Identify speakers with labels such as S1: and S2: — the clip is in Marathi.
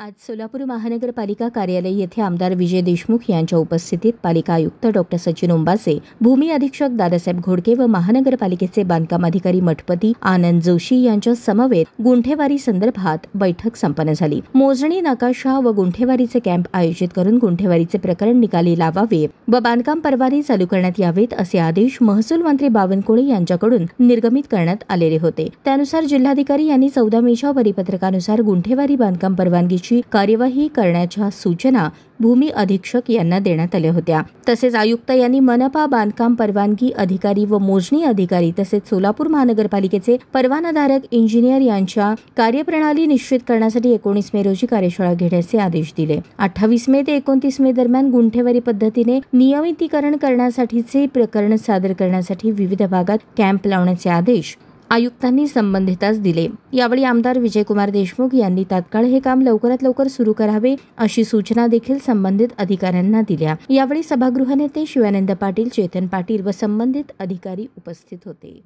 S1: आज सोलापूर महानगरपालिका कार्यालय येथे आमदार विजय देशमुख यांच्या उपस्थितीत पालिका आयुक्त डॉ. सचिन ओंबासे, भूमी अधीक्षक दादासाहेब घोडके व महानगरपालिकेचे बांधकाम अधिकारी मठपती आनंद जोशी यांच्या समवेत गुंठेवारी संदर्भात बैठक संपन्न झाली। मोजणी, नकाशा व गुंठेवारीचे कॅम्प आयोजित करून गुंठेवारीचे प्रकरण निकाली लावावे व बांधकाम परवाने चालू करण्यात यावेत असे आदेश महसूल मंत्री बावनकुळे यांच्याकडून निर्गमित करण्यात आलेले होते। त्यानुसार जिल्हाधिकारी यांनी 14 मेच्या परिपत्रकानुसार गुंठेवारी बांधकाम परवानगीची कार्यवाही करण्याच्या सूचना भूमी अधीक्षक यांना देण्यात आल्या होत्या। तसेच आयुक्त यांनी मनपा बांधकाम परवानगी अधिकारी व मोजणी अधिकारी तसेच सोलापूर महानगरपालिकेचे परवानाधारक इंजिनियर यांच्या कार्यप्रणाली निश्चित करण्यासाठी 19 मे रोजी कार्यशाळा घेण्याचे आदेश दिले। 28 मे ते 29 मे दरम्यान गुंठेवारी पद्धतीने नियमितीकरण करण्यासाठीचे प्रकरण सादर करण्यासाठी विविध भागात कॅम्प लावण्याचे आदेश आयुक्तांनी संबंधितास दिले। यावेळी आमदार विजयकुमार देशमुख यांनी तात्काळ हे काम लवकरात लवकर सुरू करावे अशी सूचना देखील संबंधित अधिकाऱ्यांना दिल्या। यावेळी सभागृह नेते शिवानंद पाटील, चेतन पाटील व संबंधित अधिकारी उपस्थित होते।